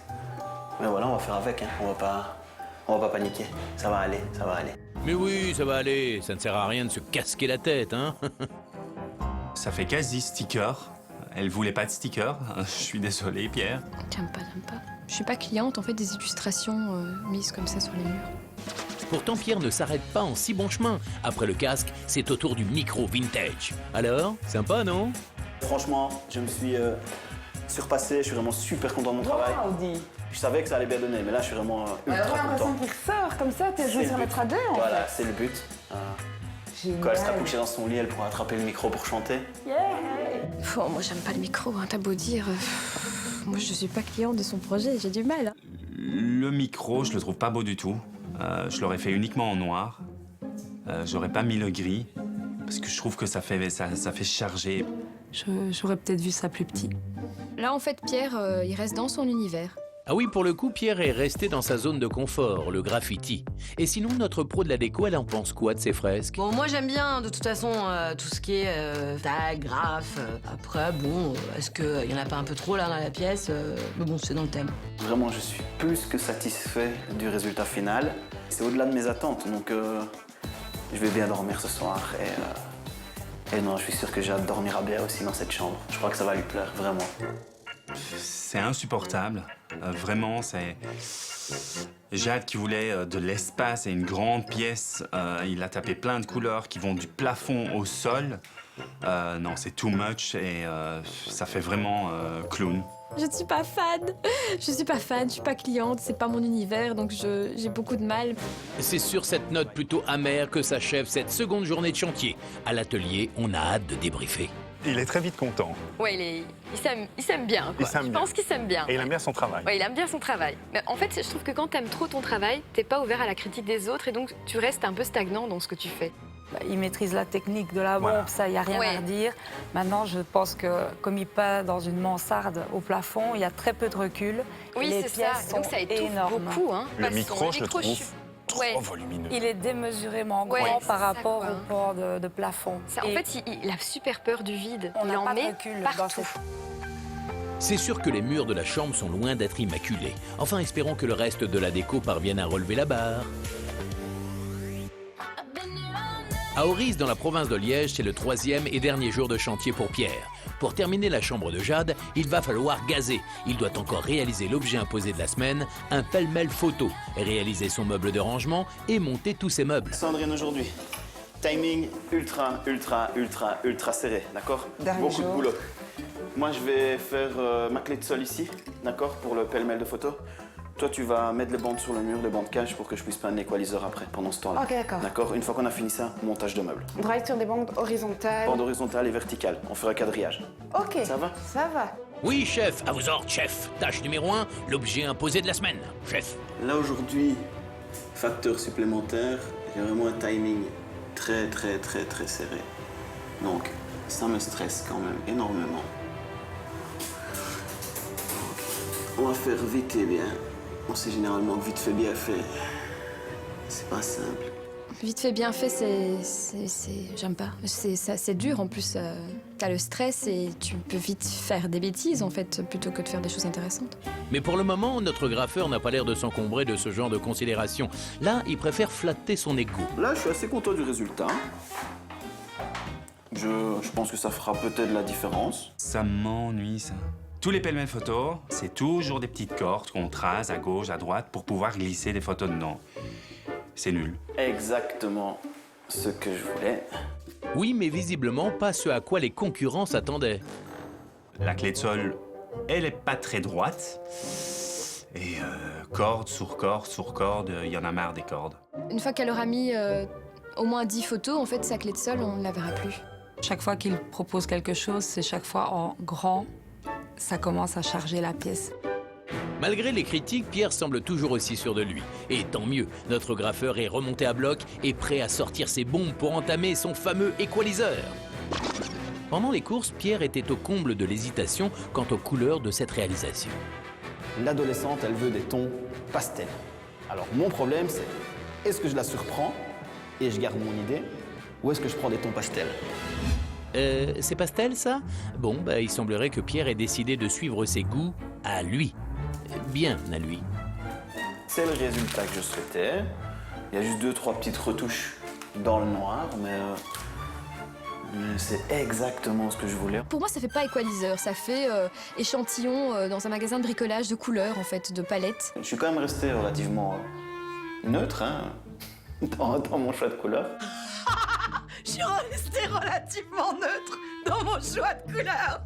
Mais voilà, on va faire avec, hein. On va pas paniquer. Ça va aller, ça va aller. Mais oui, ça va aller. Ça ne sert à rien de se casquer la tête, hein. Ça fait quasi sticker. Elle voulait pas de sticker. Je suis désolé, Pierre. J'aime pas. Je suis pas cliente en fait des illustrations mises comme ça sur les murs. Pourtant, Pierre ne s'arrête pas en si bon chemin. Après le casque, c'est au tour du micro vintage. Alors, sympa, non? Franchement, je me suis surpassé. Je suis vraiment super content de mon travail. Je savais que ça allait bien donner, mais là, je suis vraiment ultra content. Qu'il ressort comme ça, t'es joué sur notre radio. Voilà, c'est le but. Quand elle sera couchée dans son lit, elle pourra attraper le micro pour chanter. Oh, moi j'aime pas le micro, hein, t'as beau dire. Moi je suis pas cliente de son projet, j'ai du mal. Le micro, je le trouve pas beau du tout. Je l'aurais fait uniquement en noir. J'aurais pas mis le gris, parce que je trouve que ça fait charger. J'aurais peut-être vu ça plus petit. Là en fait Pierre, il reste dans son univers. Ah oui, pour le coup, Pierre est resté dans sa zone de confort, le graffiti. Et sinon, notre pro de la déco, elle en pense quoi de ces fresques? Bon, moi j'aime bien de toute façon tout ce qui est tag, graphe. Après, bon, est-ce qu'il y en a pas un peu trop là dans la pièce? Mais bon, c'est dans le thème. Vraiment, je suis plus que satisfait du résultat final. C'est au-delà de mes attentes, donc je vais bien dormir ce soir. Et non, je suis sûr que Jade dormira bien aussi dans cette chambre. Je crois que ça va lui plaire, vraiment. C'est insupportable. Vraiment, c'est... Jade qui voulait de l'espace et une grande pièce. Il a tapé plein de couleurs qui vont du plafond au sol. Non, c'est too much et ça fait vraiment clown. Je ne suis pas fan. Je suis pas cliente, c'est pas mon univers, donc j'ai beaucoup de mal. C'est sur cette note plutôt amère que s'achève cette seconde journée de chantier. À l'atelier, on a hâte de débriefer. Il est très vite content. Ouais, il s'aime bien, quoi. Je pense qu'il s'aime bien. Et il aime bien son travail. Ouais, il aime bien son travail. Mais en fait, je trouve que quand t'aimes trop ton travail, t'es pas ouvert à la critique des autres et donc tu restes un peu stagnant dans ce que tu fais. Il maîtrise la technique de la bombe, Voilà. ça, il n'y a rien à redire. Maintenant, je pense que comme il peint dans une mansarde au plafond, il y a très peu de recul. Oui, les c'est pièces ça. Donc sont ça étouffe énormes. beaucoup. Hein, Le micro, je le trouve trop volumineux. Il est démesurément Ouais, grand c'est par ça, rapport quoi. au port de plafond. En fait, il a super peur du vide. On Il n'a en pas de met recul partout. dans cette... C'est sûr que les murs de la chambre sont loin d'être immaculés. Enfin, espérons que le reste de la déco parvienne à relever la barre. À Auris, dans la province de Liège, c'est le 3e et dernier jour de chantier pour Pierre. Pour terminer la chambre de Jade, il va falloir gazer. Il doit encore réaliser l'objet imposé de la semaine, un pêle-mêle photo, réaliser son meuble de rangement et monter tous ses meubles. Sandrine, aujourd'hui, timing ultra serré, d'accord? Beaucoup de boulot. Moi, je vais faire ma clé de sol ici, d'accord, pour le pêle-mêle de photos. Toi, tu vas mettre les bandes sur le mur, les bandes cache pour que je puisse peindre l'équaliseur après, pendant ce temps-là. Ok, d'accord. D'accord? Une fois qu'on a fini ça, montage de meubles. On travaille sur des bandes horizontales. Bandes horizontales et verticales. On fera quadrillage. Ok. Ça va? Ça va. Oui, chef, à vos ordres, chef. Tâche numéro 1, l'objet imposé de la semaine, chef. Là, aujourd'hui, facteur supplémentaire, j'ai vraiment un timing très serré. Donc, ça me stresse quand même énormément. On va faire vite et bien. On sait généralement que vite fait, bien fait, c'est pas simple. Vite fait, bien fait, j'aime pas. C'est dur en plus. T'as le stress et tu peux vite faire des bêtises en fait, plutôt que de faire des choses intéressantes. Mais pour le moment, notre graffeur n'a pas l'air de s'encombrer de ce genre de considération. Là, il préfère flatter son ego. Là, je suis assez content du résultat. Je pense que ça fera peut-être la différence. Ça m'ennuie, ça. Tous les pêle-mêle photos, c'est toujours des petites cordes qu'on trace à gauche, à droite pour pouvoir glisser des photos dedans. C'est nul. Exactement ce que je voulais. Oui, mais visiblement pas ce à quoi les concurrents s'attendaient. La clé de sol, elle est pas très droite. Et corde sur corde sur corde, il y en a marre des cordes. Une fois qu'elle aura mis au moins 10 photos, en fait, sa clé de sol, on ne la verra plus. Chaque fois qu'il propose quelque chose, c'est chaque fois en grand. Ça commence à charger la pièce. Malgré les critiques, Pierre semble toujours aussi sûr de lui. Et tant mieux, notre graffeur est remonté à bloc et prêt à sortir ses bombes pour entamer son fameux équaliseur. Pendant les courses, Pierre était au comble de l'hésitation quant aux couleurs de cette réalisation. L'adolescente, elle veut des tons pastels. Alors, mon problème, c'est est-ce que je la surprends et je garde mon idée, ou est-ce que je prends des tons pastels? C'est pastel, ça? Bon, bah, il semblerait que Pierre ait décidé de suivre ses goûts à lui. Bien à lui. C'est le résultat que je souhaitais. Il y a juste 2-3 petites retouches dans le noir, mais c'est exactement ce que je voulais. Pour moi, ça fait pas équaliseur, ça fait échantillon dans un magasin de bricolage de couleurs, en fait, de palettes. Je suis quand même resté relativement neutre hein, dans mon choix de couleur. Je suis restée relativement neutre dans mon choix de couleur.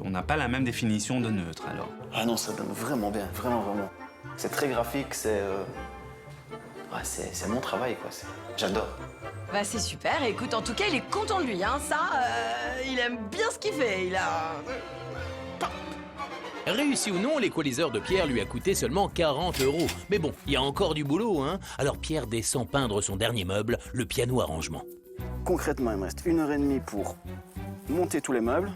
On n'a pas la même définition de neutre, alors. Ah non, ça donne vraiment bien, vraiment. C'est très graphique, c'est mon travail, quoi. J'adore. Bah c'est super, écoute, en tout cas, il est content de lui, hein. Ça, il aime bien ce qu'il fait, il a... Réussi ou non, l'équaliseur de Pierre lui a coûté seulement 40 €. Mais bon, il y a encore du boulot, hein. Alors Pierre descend peindre son dernier meuble, le piano arrangement. Concrètement, il me reste 1h30 pour monter tous les meubles,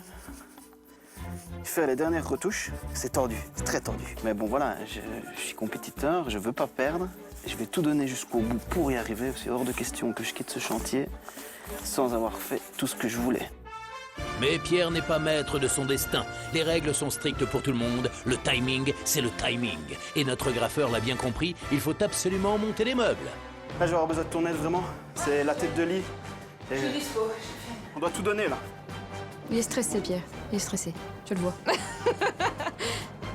faire les dernières retouches. C'est tordu, c'est très tordu. Mais bon, voilà, je suis compétiteur, je veux pas perdre. Je vais tout donner jusqu'au bout pour y arriver. C'est hors de question que je quitte ce chantier sans avoir fait tout ce que je voulais. Mais Pierre n'est pas maître de son destin. Les règles sont strictes pour tout le monde. Le timing, c'est le timing. Et notre graffeur l'a bien compris, il faut absolument monter les meubles. Là, je vais avoir besoin de ton aide, vraiment. C'est la tête de lit. Je suis dispo. On doit tout donner, là. Il est stressé, Pierre. Il est stressé. Je le vois.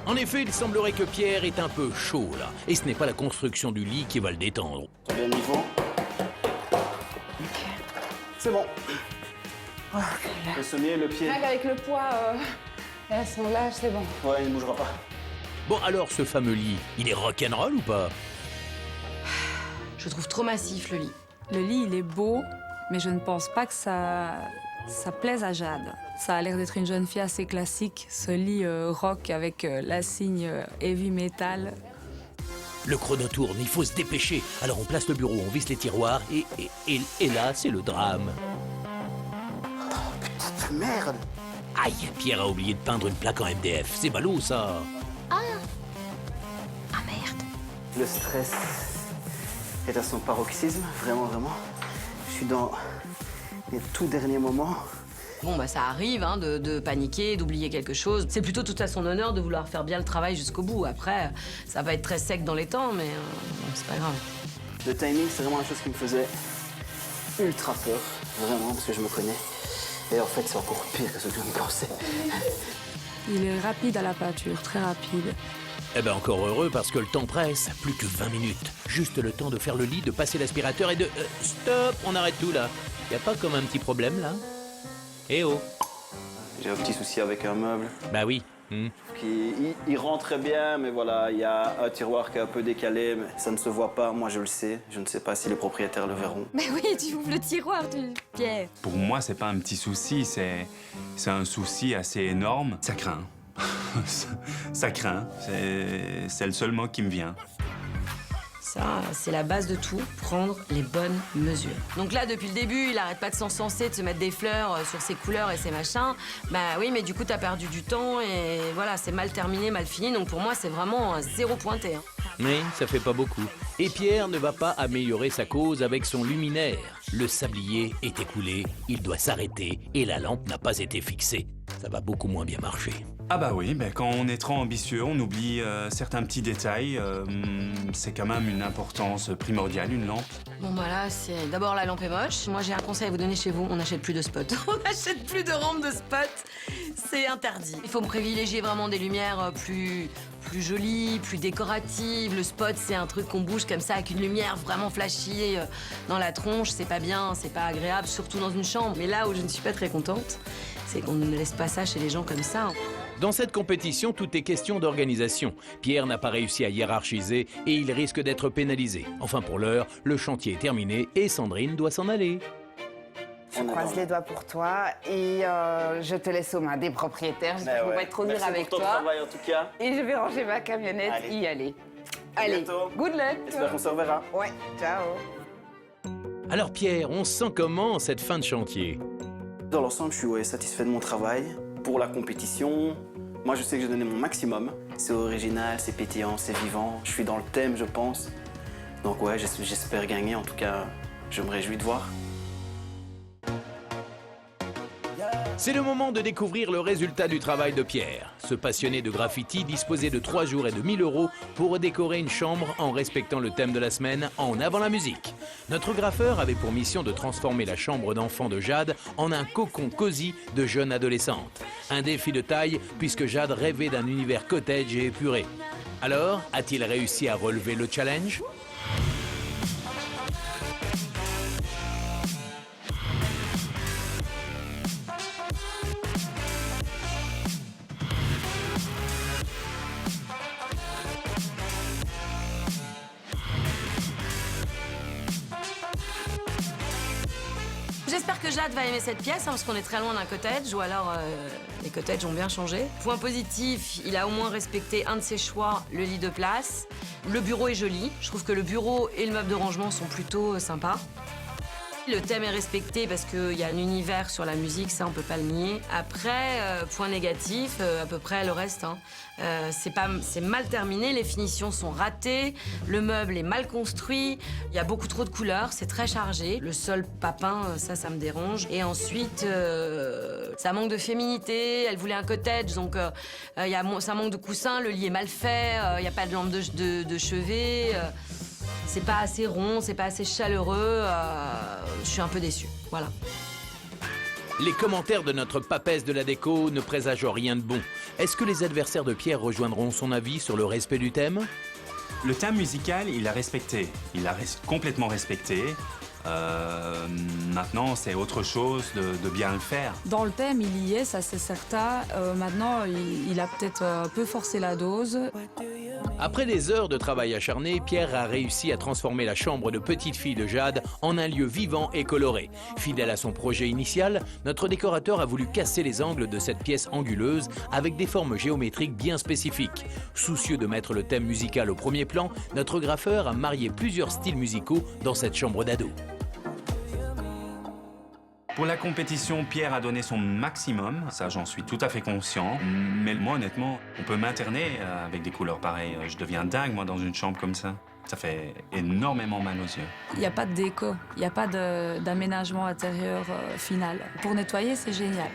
En effet, il semblerait que Pierre est un peu chaud, là. Et ce n'est pas la construction du lit qui va le détendre. T'as bien le niveau. C'est bon. Le sommier, le pied. Même avec le poids et à son âge, c'est bon. Ouais, il ne bougera pas. Bon, alors, ce fameux lit, il est rock'n'roll ou pas? Je le trouve trop massif, le lit. Le lit, il est beau, mais je ne pense pas que ça plaise à Jade. Ça a l'air d'être une jeune fille assez classique, ce lit rock avec la signe heavy metal. Le chrono tourne, il faut se dépêcher. Alors on place le bureau, on visse les tiroirs et là, c'est le drame. Putain de merde! Aïe, Pierre a oublié de peindre une plaque en MDF. C'est ballot, ça. Ah merde. Le stress est à son paroxysme, vraiment, vraiment. Je suis dans les tout derniers moments. Bon, bah ça arrive hein, de paniquer, d'oublier quelque chose. C'est plutôt tout à son honneur de vouloir faire bien le travail jusqu'au bout. Après, ça va être très sec dans les temps, mais c'est pas grave. Le timing, c'est vraiment la chose qui me faisait ultra peur, vraiment, parce que je me connais. Et en fait, c'est encore pire que ce que je me pensais. Il est rapide à la peinture, très rapide. Eh ben encore heureux parce que le temps presse. Plus que 20 minutes. Juste le temps de faire le lit, de passer l'aspirateur et de... stop, on arrête tout là. Y a pas comme un petit problème là? Eh oh. J'ai un petit souci avec un meuble. Bah oui. Il rentrait bien, mais voilà, il y a un tiroir qui est un peu décalé, mais ça ne se voit pas. Moi, je le sais. Je ne sais pas si les propriétaires le verront. Mais oui, tu ouvres le tiroir, Pierre. Pour moi, c'est pas un petit souci, c'est un souci assez énorme. Ça craint. Ça craint. C'est le seul mot qui me vient. Ça, c'est la base de tout, prendre les bonnes mesures. Donc là, depuis le début, il arrête pas de s'encenser, de se mettre des fleurs sur ses couleurs et ses machins. Bah oui, mais du coup, t'as perdu du temps et voilà, c'est mal terminé, mal fini. Donc pour moi, c'est vraiment un 0 pointé. Hein. Mais ça fait pas beaucoup. Et Pierre ne va pas améliorer sa cause avec son luminaire. Le sablier est écoulé, il doit s'arrêter et la lampe n'a pas été fixée. Ça va beaucoup moins bien marcher. Ah bah oui, mais quand on est trop ambitieux, on oublie certains petits détails. C'est quand même une importance primordiale, une lampe. Bon bah là, c'est d'abord la lampe est moche. Moi, j'ai un conseil à vous donner chez vous, on n'achète plus de spots. On n'achète plus de rampes de spots. C'est interdit. Il faut privilégier vraiment des lumières plus jolies, plus décoratives. Le spot, c'est un truc qu'on bouge comme ça avec une lumière vraiment flashy dans la tronche. C'est pas bien, c'est pas agréable, surtout dans une chambre. Mais là où je ne suis pas très contente, c'est qu'on ne laisse pas ça chez les gens comme ça. Dans cette compétition, tout est question d'organisation. Pierre n'a pas réussi à hiérarchiser et il risque d'être pénalisé. Enfin, pour l'heure, le chantier est terminé et Sandrine doit s'en aller. Je croise les doigts pour toi et je te laisse aux mains des propriétaires. Je ne vais pas trop dur avec toi. Merci pour ton travail en tout cas. Et je vais ranger ma camionnette et y aller. Allez, good luck. J'espère qu'on se reverra. Ouais, ciao. Alors Pierre, on sent comment cette fin de chantier? Dans l'ensemble, je suis satisfait de mon travail. Pour la compétition, moi je sais que j'ai donné mon maximum. C'est original, c'est pétillant, c'est vivant. Je suis dans le thème, je pense. Donc ouais, j'espère gagner. En tout cas, je me réjouis de voir. C'est le moment de découvrir le résultat du travail de Pierre. Ce passionné de graffiti disposait de 3 jours et de 1000 € pour décorer une chambre en respectant le thème de la semaine en avant la musique. Notre graffeur avait pour mission de transformer la chambre d'enfant de Jade en un cocon cosy de jeune adolescente. Un défi de taille puisque Jade rêvait d'un univers cottage et épuré. Alors, a-t-il réussi à relever le challenge ? J'espère que Jade va aimer cette pièce, parce qu'on est très loin d'un cottage, ou alors les cottages ont bien changé. Point positif, il a au moins respecté un de ses choix, le lit de place. Le bureau est joli. Je trouve que le bureau et le meuble de rangement sont plutôt sympas. Le thème est respecté parce qu'il y a un univers sur la musique, ça on peut pas le nier. Après, point négatif, à peu près le reste. Hein. C'est mal terminé, les finitions sont ratées, le meuble est mal construit, il y a beaucoup trop de couleurs, c'est très chargé. Le sol pas peint, ça me dérange. Et ensuite, ça manque de féminité, elle voulait un cottage, donc ça manque de coussins, le lit est mal fait, il n'y a pas de lampe de chevet. C'est pas assez rond, c'est pas assez chaleureux, je suis un peu déçue, voilà. Les commentaires de notre papesse de la déco ne présagent rien de bon. Est-ce que les adversaires de Pierre rejoindront son avis sur le respect du thème? Le thème musical, il l'a respecté. Il l'a complètement respecté. Maintenant, c'est autre chose de bien le faire. Dans le thème, il y est, ça c'est certain. Maintenant, il a peut-être un peu forcé la dose. Après des heures de travail acharné, Pierre a réussi à transformer la chambre de petite fille de Jade en un lieu vivant et coloré. Fidèle à son projet initial, notre décorateur a voulu casser les angles de cette pièce anguleuse avec des formes géométriques bien spécifiques. Soucieux de mettre le thème musical au premier plan, notre graffeur a marié plusieurs styles musicaux dans cette chambre d'ado. Pour la compétition, Pierre a donné son maximum, ça j'en suis tout à fait conscient. Mais moi honnêtement, on peut m'interner avec des couleurs pareilles. Je deviens dingue moi dans une chambre comme ça. Ça fait énormément mal aux yeux. Il n'y a pas de déco, il n'y a pas d'aménagement intérieur final. Pour nettoyer, c'est génial.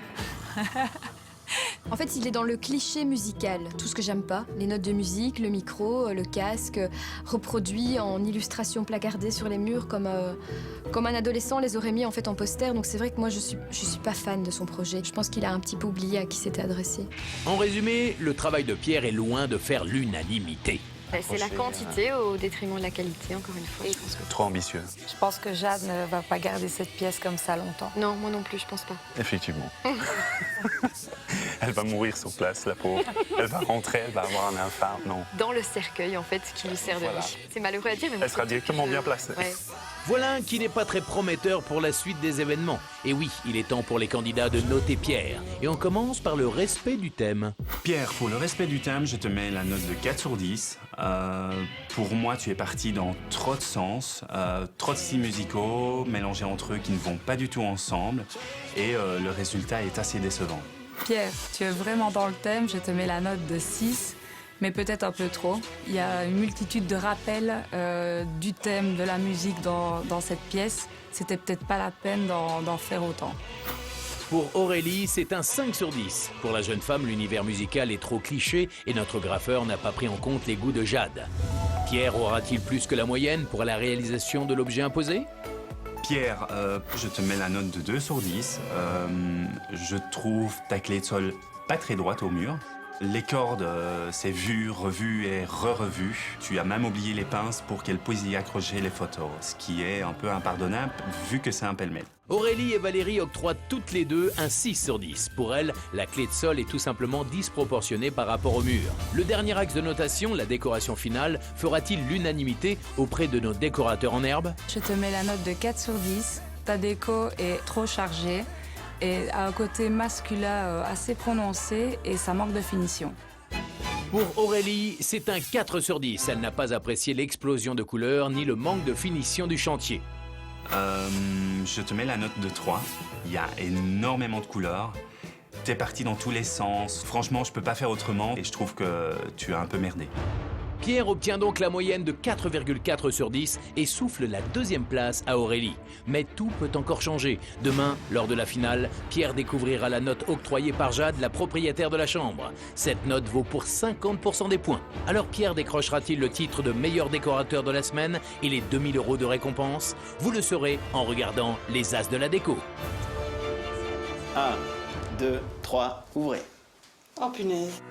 En fait, il est dans le cliché musical, tout ce que j'aime pas. Les notes de musique, le micro, le casque, reproduits en illustration placardée sur les murs comme un adolescent les aurait mis en fait en poster. Donc c'est vrai que moi je suis pas fan de son projet. Je pense qu'il a un petit peu oublié à qui c'était adressé. En résumé, le travail de Pierre est loin de faire l'unanimité. C'est la quantité au détriment de la qualité, encore une fois. Je pense que... Trop ambitieux. Je pense que Jade ne va pas garder cette pièce comme ça longtemps. Non, moi non plus, je pense pas. Effectivement. Elle va mourir sur place, la pauvre. Elle va rentrer, elle va avoir un infarct, non. Dans le cercueil, en fait, qui lui sert de lit. C'est malheureux à dire, mais... Elle sera directement bien placée. Ouais. Voilà un qui n'est pas très prometteur pour la suite des événements. Et oui, il est temps pour les candidats de noter Pierre. Et on commence par le respect du thème. Pierre, pour le respect du thème, je te mets la note de 4 sur 10. Pour moi, tu es parti dans trop de sens, trop de styles musicaux mélangés entre eux qui ne vont pas du tout ensemble. Et le résultat est assez décevant. Pierre, tu es vraiment dans le thème, je te mets la note de 6. Mais peut-être un peu trop. Il y a une multitude de rappels du thème, de la musique dans cette pièce. C'était peut-être pas la peine d'en faire autant. Pour Aurélie, c'est un 5 sur 10. Pour la jeune femme, l'univers musical est trop cliché et notre graffeur n'a pas pris en compte les goûts de Jade. Pierre aura-t-il plus que la moyenne pour la réalisation de l'objet imposé ? Pierre, je te mets la note de 2 sur 10. Je trouve ta clé de sol pas très droite au mur. Les cordes, c'est vu, revu et re-revu. Tu as même oublié les pinces pour qu'elle puisse y accrocher les photos, ce qui est un peu impardonnable vu que c'est un pêle-mêle. Aurélie et Valérie octroient toutes les deux un 6 sur 10. Pour elles, la clé de sol est tout simplement disproportionnée par rapport au mur. Le dernier axe de notation, la décoration finale, fera-t-il l'unanimité auprès de nos décorateurs en herbe ? Je te mets la note de 4 sur 10. Ta déco est trop chargée et a un côté masculin assez prononcé et ça manque de finition. Pour Aurélie, c'est un 4 sur 10. Elle n'a pas apprécié l'explosion de couleurs ni le manque de finition du chantier. Je te mets la note de 3. Il y a énormément de couleurs. T'es parti dans tous les sens. Franchement, je peux pas faire autrement et je trouve que tu as un peu merdé. Pierre obtient donc la moyenne de 4,4 sur 10 et souffle la deuxième place à Aurélie. Mais tout peut encore changer. Demain, lors de la finale, Pierre découvrira la note octroyée par Jade, la propriétaire de la chambre. Cette note vaut pour 50% des points. Alors Pierre décrochera-t-il le titre de meilleur décorateur de la semaine et les 2000 € de récompense ? Vous le saurez en regardant les As de la déco. 1, 2, 3, ouvrez. Oh punaise.